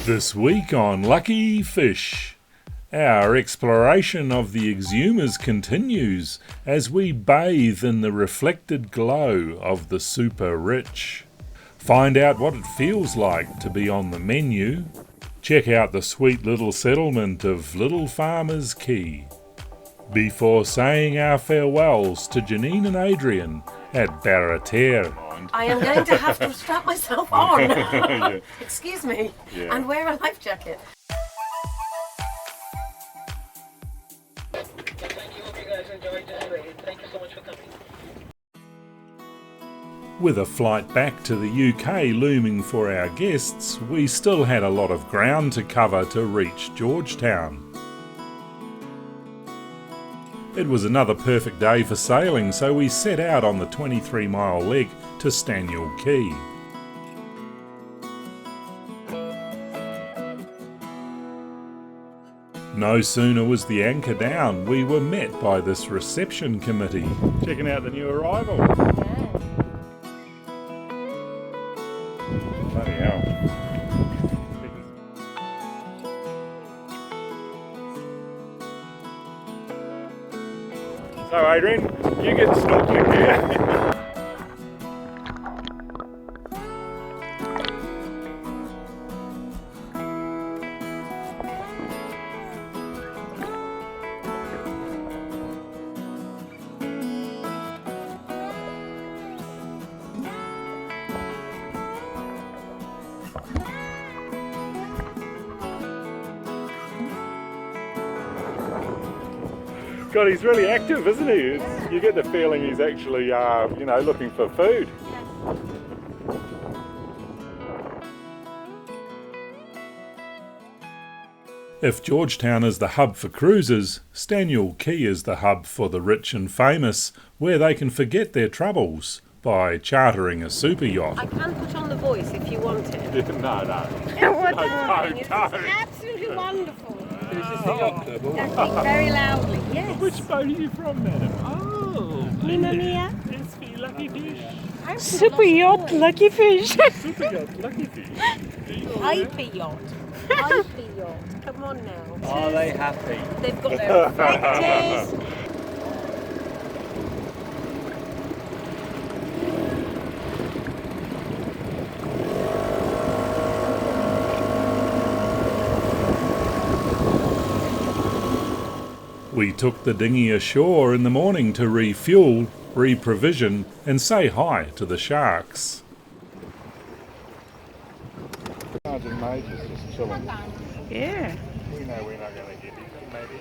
This week on Luckyfish, our exploration of the Exumas continues as we bathe in the reflected glow of the super rich. Find out what it feels like to be on the menu. Check out the sweet little settlement of Little Farmers Key. Before saying our farewells to Janine and Adrian at Barraterre. I am going to have to strap myself on. Yeah. Excuse me. Yeah. And wear a life jacket. With a flight back to the UK looming for our guests, we still had a lot of ground to cover to reach Georgetown. It was another perfect day for sailing, so we set out on the 23-mile leg to Staniel Key. No sooner was the anchor down, we were met by this reception committee. Checking out the new arrival. Bloody hell. So Adrian, you get snorkeling here. God, he's really active, isn't he? You get the feeling he's actually, looking for food. If Georgetown is the hub for cruisers, Staniel Key is the hub for the rich and famous, where they can forget their troubles by chartering a super yacht. I can put on the voice if you want it. No. It's absolutely wonderful. That's very loudly, yes. Which boat are you from, madam? Oh, Mamma mia. it's the Luckyfish. Super yacht, Luckyfish. Super yacht, Luckyfish. Hyper yacht. Hyper yacht. Come on now. Are they happy? They've got their reflectors. We took the dinghy ashore in the morning to refuel, reprovision and say hi to the sharks. Sergeant Major's just chilling. Yeah. We know we're not going to get eaten, maybe.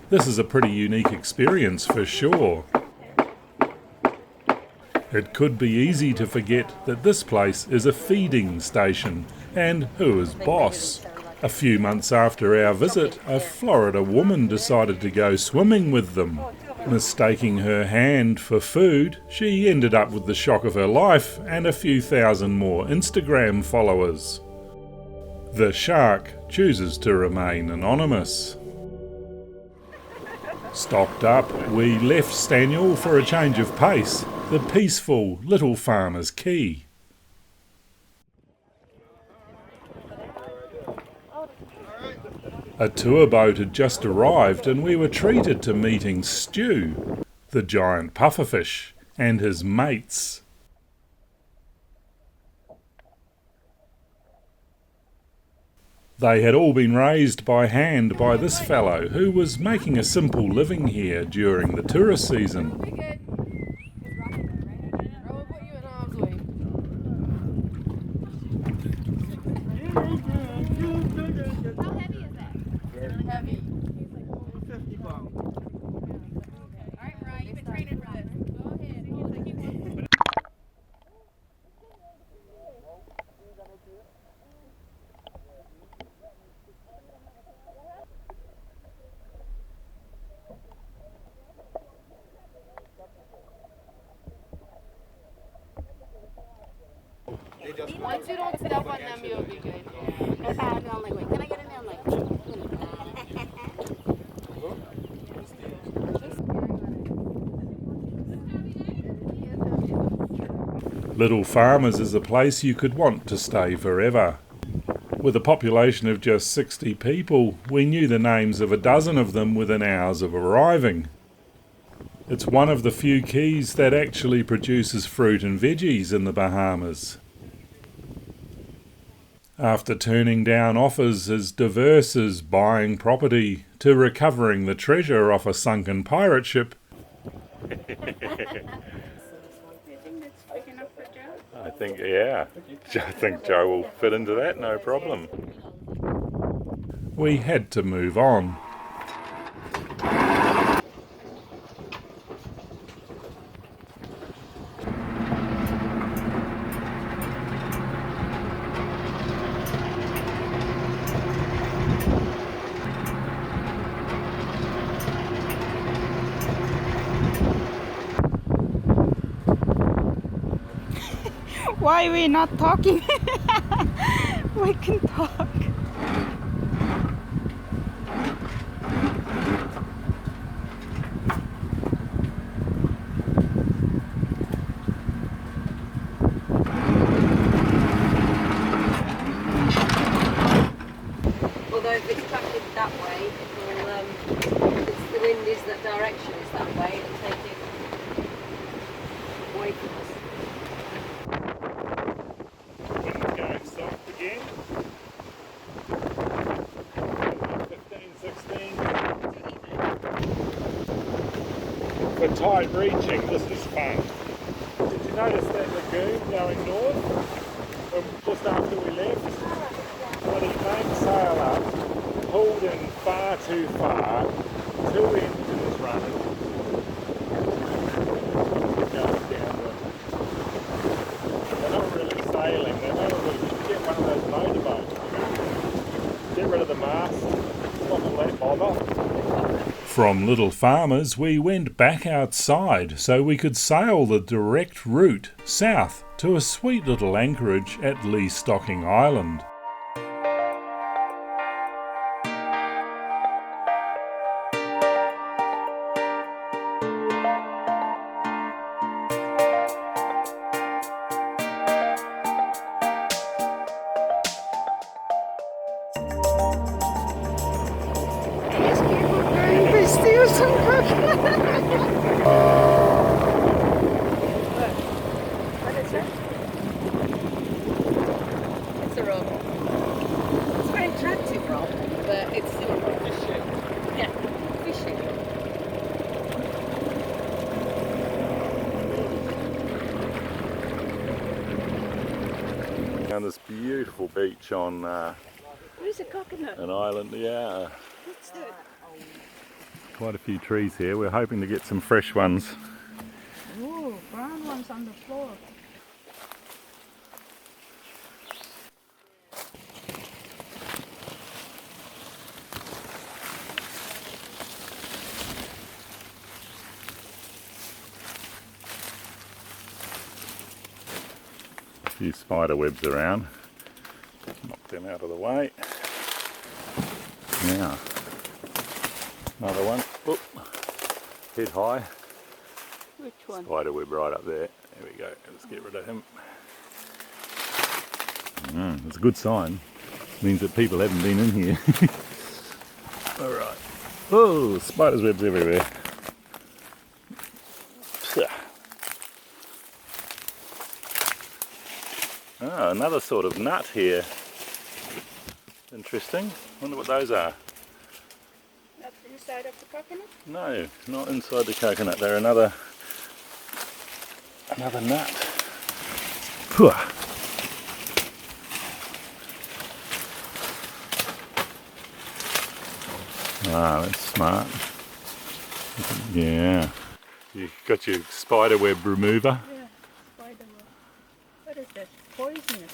This is a pretty unique experience for sure. It could be easy to forget that this place is a feeding station and who is boss. A few months after our visit, a Florida woman decided to go swimming with them. Mistaking her hand for food, she ended up with the shock of her life and a few thousand more Instagram followers. The shark chooses to remain anonymous. Stocked up, we left Staniel for a change of pace, the peaceful Little Farmers Key. A tour boat had just arrived and we were treated to meeting Stu, the giant pufferfish, and his mates. They had all been raised by hand by this fellow who was making a simple living here during the tourist season. Heavy. 50 pounds. Alright, Mariah, you've been training for this. Go ahead. Once you don't sit up on them, you'll be good. That's how I feel. I'm like, wait, can I get in there? I'm like, Little Farmers is a place you could want to stay forever. with a population of just 60 people, we knew the names of a dozen of them within hours of arriving. It's one of the few keys that actually produces fruit and veggies in the Bahamas. After turning down offers as diverse as buying property to recovering the treasure off a sunken pirate ship, I think Joe will fit into that, no problem. We had to move on. Why are we not talking? We can talk. Although if it's tracking that way, it will, if the wind is that direction is that way, it'll take it away from us. Wind's going soft again. 15, 16. For tight reaching, this is fun. Did you notice that lagoon going north? Just after we left? Well, he came sail up, pulled in far too far, 2 engines running, going down the... They're not really sailing, they're not really... You get one of those motorboats, get rid of the mast, stop all that bother. From Little Farmers, we went back outside so we could sail the direct route south to a sweet little anchorage at Stocking Island. Steal some coconut. What is it? It's a rock. It's a very attractive rock, but it's still a rock. Fishing. Yeah, fishing. On this beautiful beach on Where's a coconut? an island, yeah. What's that? Quite a few trees here. We're hoping to get some fresh ones. Oh, brown ones on the floor. A few spider webs around. Knock them out of the way. Now, another one. Oop. Head high. Which one? Spider web right up there. There we go. Let's get rid of him. It's a good sign. Means that people haven't been in here. Alright. Oh, spiders webs everywhere. Oh, another sort of nut here. Interesting. Wonder what those are. Not inside of the coconut? No, not inside the coconut. They're another nut. Phew. Ah, that's smart. Yeah. You've got your spider web remover. Yeah, spider web. What is that? Poisonous.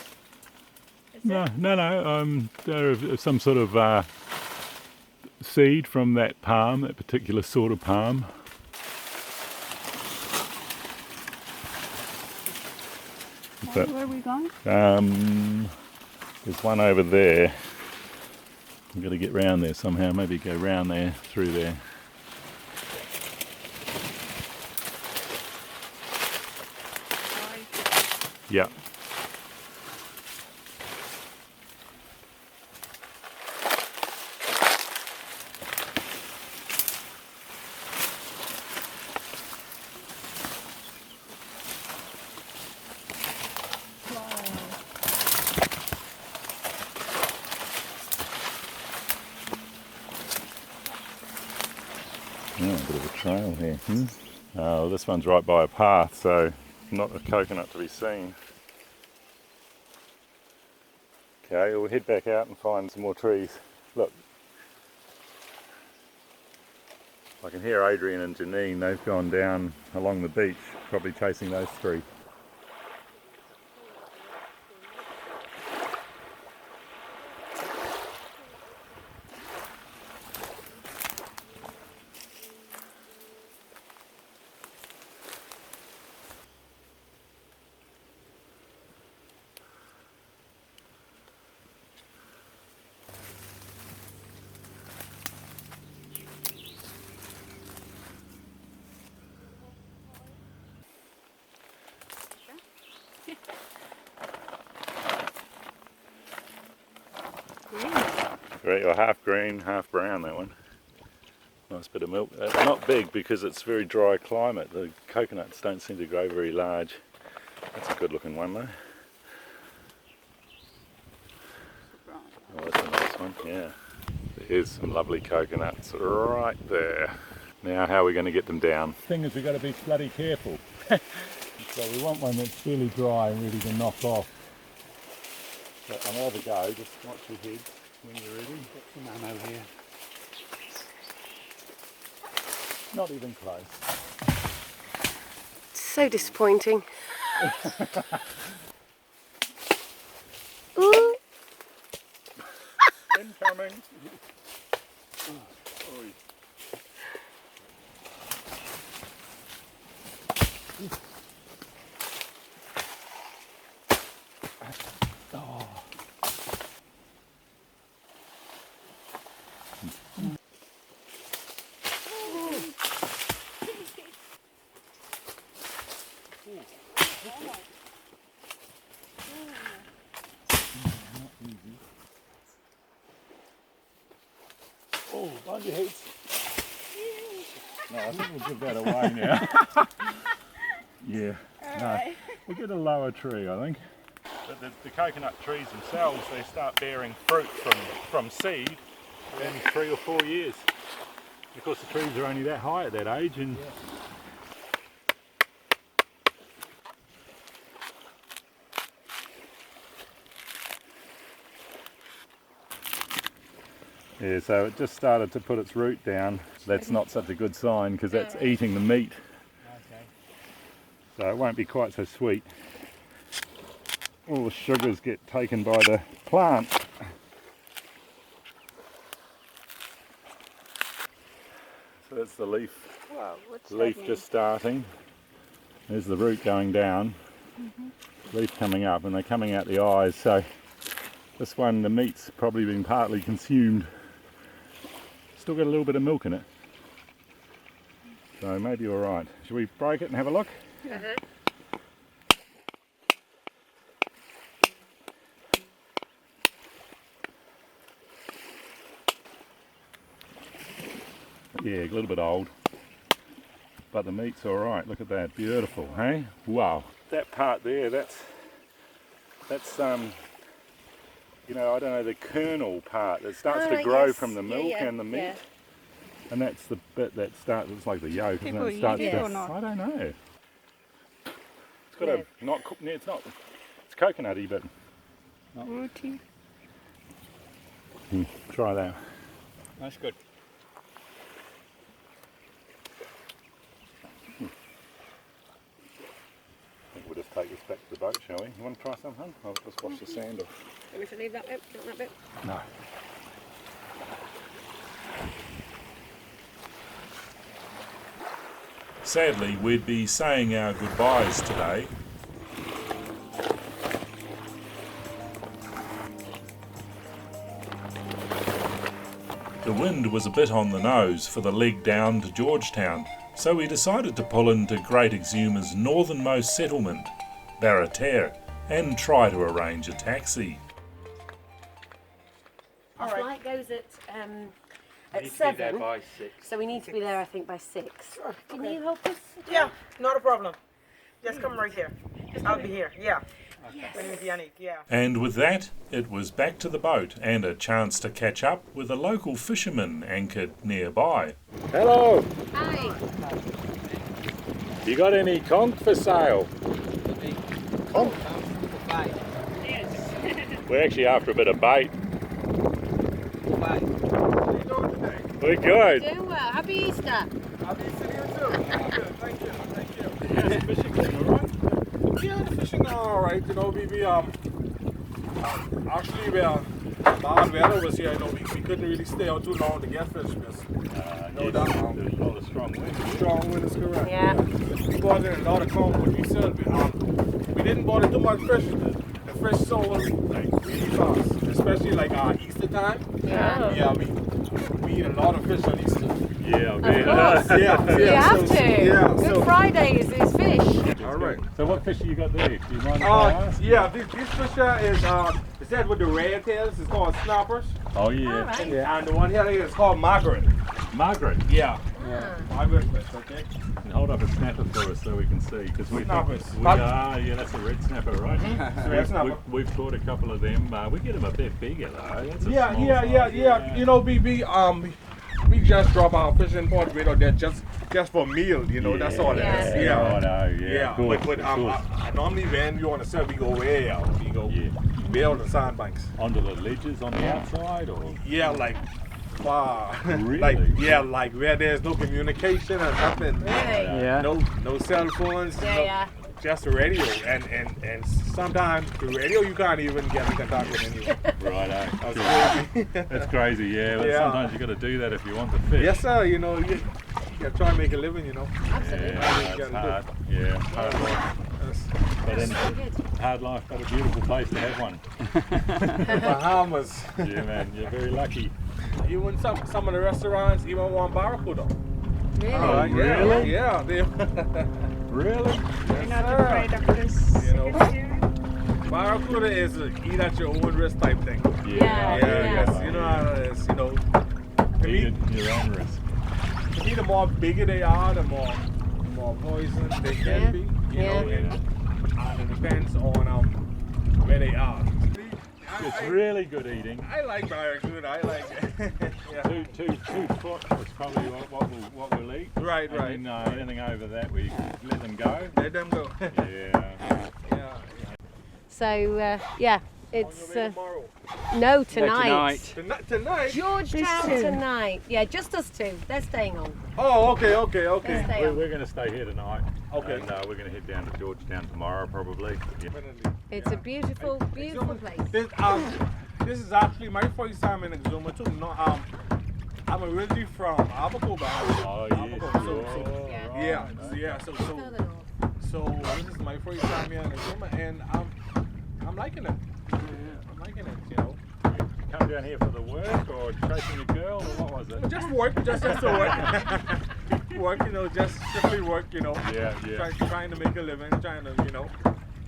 Is No, that? no. They're some sort of seed from that palm, that particular sort of palm. But, Where are we going? there's one over there. I'm going to get round there somehow. Maybe go round there, through there. Yeah. bit of a trail here. Oh, this one's right by a path, so not a coconut to be seen. Okay, we'll head back out and find some more trees. Look. I can hear Adrian and Janine, they've gone down along the beach, probably chasing those three. Great, or half green, half brown, that one. Nice bit of milk. Not big because it's very dry climate. The coconuts don't seem to grow very large. That's a good looking one though. Oh, that's a nice one, yeah. There's some lovely coconuts right there. Now how are we going to get them down? The thing is we've got to be bloody careful. So we want one that's fairly dry and ready to knock off. But I'll have a go, just watch your head when you're ready. Get some ammo here. Not even close. So disappointing. Ooh. Incoming. Oh, mind your heads. No, I think we'll give that away now. Yeah, no, we'll get a lower tree, I think. But the coconut trees themselves, they start bearing fruit from seed in 3 or 4 years. Of course, the trees are only that high at that age, and yeah, so it just started to put its root down. That's not such a good sign because that's eating the meat. Okay. So it won't be quite so sweet. All the sugars get taken by the plant. So that's the leaf. Wow, Leaf just starting. There's the root going down. Leaf coming up, and they're coming out the eyes. So this one, the meat's probably been partly consumed. Still got a little bit of milk in it. So maybe all right. Should we break it and have a look? Yeah, a little bit old, but the meat's all right. Look at that, beautiful, hey? Wow, that part there, that's you know, I don't know, the kernel part that starts to grow from the milk and the meat, and that's the bit that starts. It's like the yolk, isn't it? It starts to, or not? I don't know. It's got a not. It's not. It's coconutty, but not Rooty. Try that. That's good. We'll just take this back to the boat, shall we? You want to try some, hun? I'll just wash the sand off. Want me to leave that bit? Not that bit? No. Sadly, we'd be saying our goodbyes today. The wind was a bit on the nose for the leg down to Georgetown, so we decided to pull into Great Exuma's northernmost settlement, Barraterre, and try to arrange a taxi. Our flight goes at Need to be there 7, by 6. so we need to be there, I think, by 6. Can you help us? Yeah, not a problem. Just come right here. I'll be here, yeah. My name is Yannick, yeah. And with that, it was back to the boat and a chance to catch up with a local fisherman anchored nearby. Hello, Hi. you got any conch for sale? Conch? We're actually after a bit of bait. We're good. Doing well. Happy Easter. Happy Easter to you too. Thank you. Yeah, the fishing going alright? Yeah, the fishing alright. You know, we actually bad weather was here. You know, we couldn't really stay out too long to get fish. Because, There's a lot of strong wind. strong wind is correct. Yeah. We bought in a lot of conch, but we still we didn't bother too much fish. The fish sold like really fast, especially like Easter time. Yeah. Yeah, we eat a lot of fish on Easter. Yeah, Of course. Yeah. You have to. Yeah. Good Friday is fish. All right. So what fish have you got there? Do you mind if I ask? Yeah, this fish here is that with the red tails. It's called snappers. Oh yeah. All right. And the one here is called Margaret. Margaret. Yeah. Ah. Margaret fish, okay? And hold up a snapper for us so we can see, because we Snappers. yeah, that's a red snapper, right? Red snapper. We've caught a couple of them. We get them a bit bigger though. That's a Yeah. small size, You know, we just drop our fishing point right out there just for meal. You know, that's all it is. I Yeah. know. Yeah. Good, But good. normally when you want to sell, we go way out. We go way out the sandbanks. Onto the ledges on the outside, or Yeah, like far. Really? like where there's no communication and nothing. Really? Yeah. No cell phones. Yeah. Just the radio, and sometimes the radio you can't even get in contact with anyone. right? That's crazy. Yeah, but Yeah. sometimes you got to do that if you want to fish. Yes, sir. You know, you gotta try and make a living. You know. Absolutely. Yeah, it's hard. Yeah, hard life. But then So good. hard life, but a beautiful place to have one. The Bahamas. Yeah, man, you're very lucky. Even some of the restaurants even want barracuda. Really? Oh, Yeah, really? Yeah. They, Really? You're not afraid of this. You know. Barracuda is a eat at your own risk type thing. Yeah. Yes. You know how it is. You know. To Eat me, at your own risk. to me, the more bigger they are, the more poison they can be. You know, and it depends on where they are. It's really good eating. I like barracuda. I like it. Yeah. Two foot is probably what we'll eat. Right. And then, anything over that, we let them go. Let them go. Yeah. Yeah. So, it's On your way tomorrow. no tonight. Tonight? Georgetown tonight. Yeah, just us two. They're staying on. Oh, okay. They're staying on. We're going to stay here tonight. Okay. And we're going to head down to Georgetown tomorrow, probably. Yeah. It's a beautiful, beautiful place. This is actually my first time in Exuma too. No, I'm originally from Abaco, Bahamas. Oh, yeah. So, Yeah. yeah. Further north. So this is my first time here in Exuma, and I'm liking it. I'm liking it. You know. Come down here for the work or chasing a girl, or what was it? Just work, just to work. Work, you know, just strictly work, you know. Yeah. Trying to make a living, trying to, you know.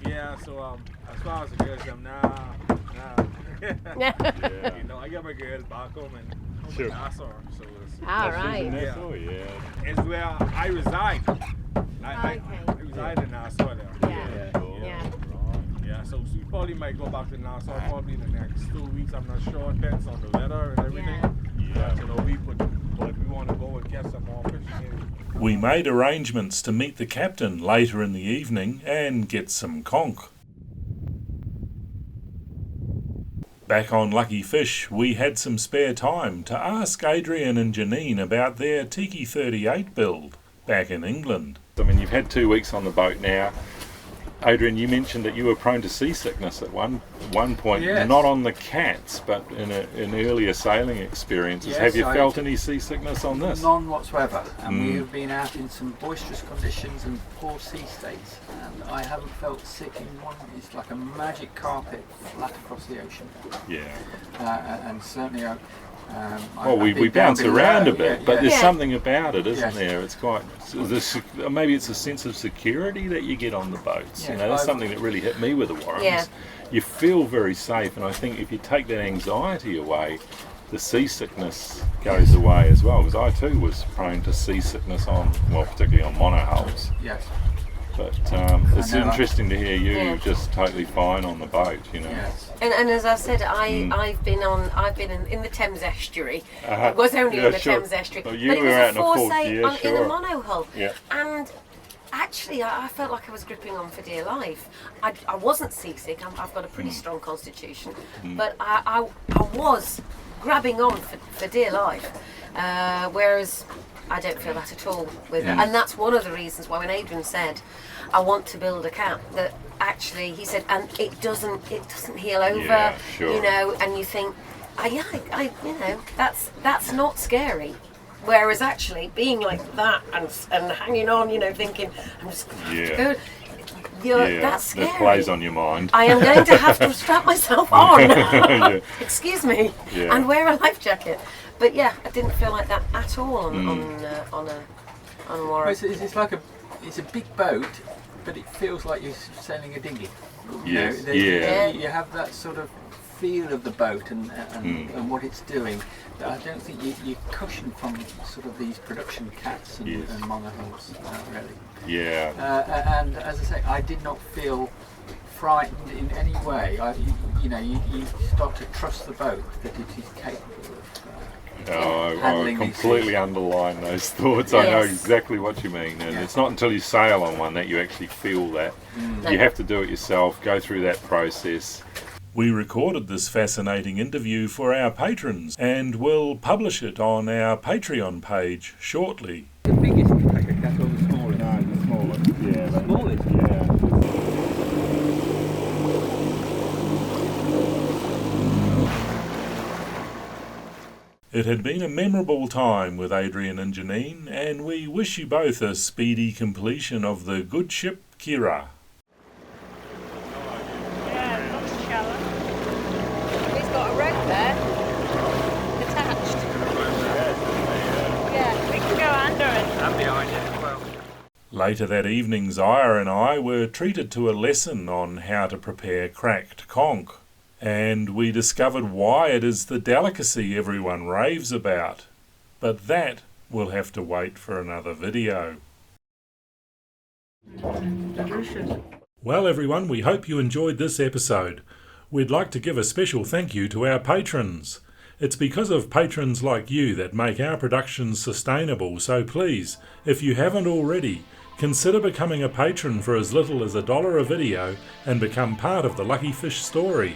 Yeah, so as far as the girls, nah. Yeah. You know, I got my girls back home in Sure. Nassau, so it's, All right. it's where I reside. I Okay. reside in Nassau there. Yeah. Yeah. Yeah, so we probably might go back to Nassau probably in the next 2 weeks. I'm not sure. Depends on the weather and everything. Yeah. You know, but we want to go and get some more fish. We made arrangements to meet the captain later in the evening and get some conch. Back on Luckyfish, we had some spare time to ask Adrian and Janine about their Tiki 38 build back in England. I mean, you've had 2 weeks on the boat now. Adrian, you mentioned that you were prone to seasickness at one point, Yes. not on the cats, but in earlier sailing experiences. Yes, Have you I- felt any seasickness on this? None whatsoever, and we have been out in some boisterous conditions and poor sea states, and I haven't felt sick in one. It's like a magic carpet flat across the ocean, Yeah. and certainly Well, we bounce around a bit, but there's Yeah. something about it, isn't Yes. there? It's quite, maybe it's a sense of security that you get on the boats. Yes, You know, that's I've- something that really hit me with the Warrens. Yeah. You feel very safe, and I think if you take that anxiety away, the seasickness goes away as well. Because I too was prone to seasickness particularly on monohulls. Yes. But it's interesting to hear you just totally fine on the boat, you know. Yes. And as I said, I've been in the Thames estuary. It was only in the Thames estuary, Well, but you it were was out a in a full, foresight in a monohull. Yeah. And actually, I felt like I was gripping on for dear life. I wasn't seasick. I've got a pretty strong constitution, but I was grabbing on for dear life. Whereas I don't feel that at all with it. And that's one of the reasons why when Adrian said, I want to build a cat, that actually he said, and it doesn't heal over, you know, and you think, you know, that's not scary. Whereas actually being like that and hanging on, you know, thinking, I'm just going to go, that's scary. That plays on your mind. I am going to have to strap myself on. Excuse me, and wear a life jacket. But yeah, I didn't feel like that at all on Warren. It's like it's a big boat, but it feels like you're sailing a dinghy. Yes, You have that sort of feel of the boat and what it's doing. I don't think you cushion from sort of these production cats and monohulls, really. Yeah. And as I say, I did not feel frightened in any way. You start to trust the boat that it is capable of I completely underline those thoughts. I know exactly what you mean, and it's not until you sail on one that you actually feel that. You have to do it yourself, go through that process. We recorded this fascinating interview for our patrons and will publish it on our Patreon page shortly. The biggest packer cat or the smallest? No, the smallest. Yeah. The smallest? Yeah. It had been a memorable time with Adrian and Janine, and we wish you both a speedy completion of the good ship Kira. Yeah, it looks shallow. He's got a rope there, attached. Yeah, we can go under it. And behind it as well. Later that evening, Zaya and I were treated to a lesson on how to prepare cracked conch, and we discovered why it is the delicacy everyone raves about. But that will have to wait for another video. Well everyone, we hope you enjoyed this episode. We'd like to give a special thank you to our patrons. It's because of patrons like you that make our productions sustainable, so please, if you haven't already, consider becoming a patron for as little as $1 a video and become part of the Luckyfish story.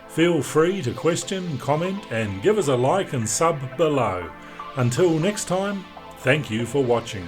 Feel free to question, comment and give us a like and sub below. Until next time, thank you for watching.